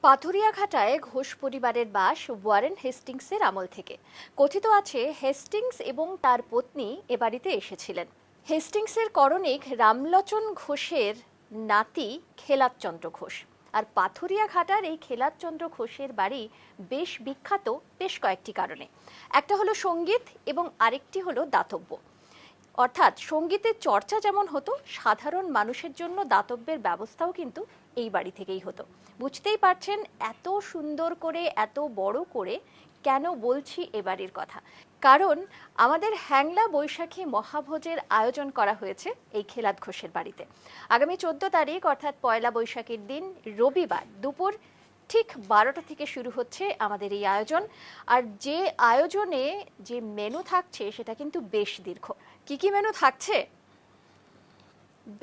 পাথুরিয়াঘাটায় ঘোষ পরিবারের বাস ওয়ারেন হেস্টিংসের আমল থেকে। কথিত আছে হেস্টিংস এবং তার পত্নী এ বাড়িতে এসেছিলেন। হেস্টিংসের করণিক রামলোচন ঘোষের নাতি খেলাতচন্দ্র ঘোষ। আর পাথুরিয়াঘাটার এই খেলাতচন্দ্র ঘোষের বাড়ি বেশ বিখ্যাত বেশ কয়েকটি কারণে। একটা হলো সঙ্গীত এবং আরেকটি হলো দাতব্য। অর্থাৎ সঙ্গীতের চর্চা যেমন হতো, সাধারণ মানুষের জন্য দাতব্যের ব্যবস্থাও কিন্তু এই বাড়ি থেকেই হতো। বুঝতেই পারছেন এত সুন্দর করে এত বড় করে কেন বলছি এ বাড়ির কথা। কারণ আমাদের হ্যাংলা বৈশাখী মহাভোজের আয়োজন করা হয়েছে এই খেলাত ঘোষের বাড়িতে। আগামী 14 তারিখ অর্থাৎ পয়লা বৈশাখের দিন রবিবার দুপুর ঠিক 12টা থেকে শুরু হচ্ছে আমাদের এই আয়োজন। আর যে আয়োজনে যে মেনু থাকছে সেটা কিন্তু বেশ দীর্ঘ। কি মেনু থাকছে?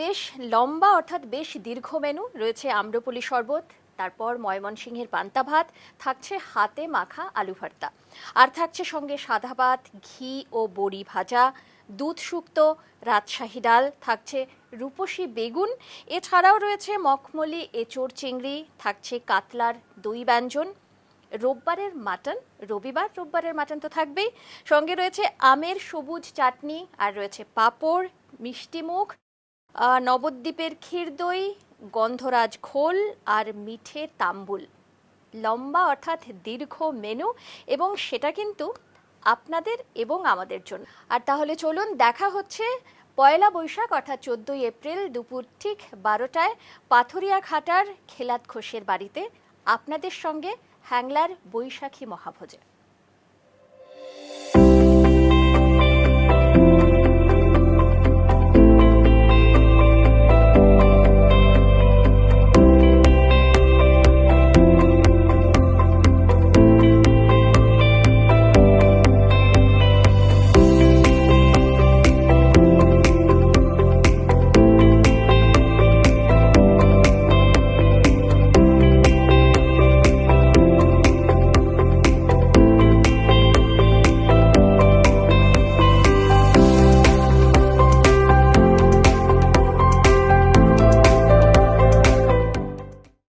বেশ লম্বা অর্থাৎ বেশ দীর্ঘ মেনু রয়েছে। আম্রপলি শরবত, তারপর ময়মনসিংহের পান্তা ভাত, থাকছে হাতে মাখা আলু ভর্তা, আর থাকছে সঙ্গে সাদা ভাত, ঘি ও বড়ি ভাজা, দুধ শুক্তো, রাজশাহী ডাল, থাকছে রূপসী বেগুন, এছাড়াও রয়েছে মখমলি এঁচোড় চিংড়ি, থাকছে কাতলার দই ব্যঞ্জন। রোববারের মাটন তো থাকবেই, সঙ্গে রয়েছে আমের সবুজ চাটনি, আর রয়েছে পাঁপড়, মিষ্টিমুখ, নবদ্বীপের ক্ষীরদই, গন্ধরাজ খোল আর মিঠে তাম্বুল। লম্বা অর্থাৎ দীর্ঘ মেনু, এবং সেটা কিন্তু আপনাদের এবং আমাদের জন্য। আর তাহলে চলুন, দেখা হচ্ছে পয়লা বৈশাখ অর্থাৎ 14ই এপ্রিল দুপুর ঠিক 12টায় পাথুরিয়াঘাটার খেলাত ঘোষের বাড়িতে আপনাদের সঙ্গে হ্যাংলার বৈশাখী মহাভোজে।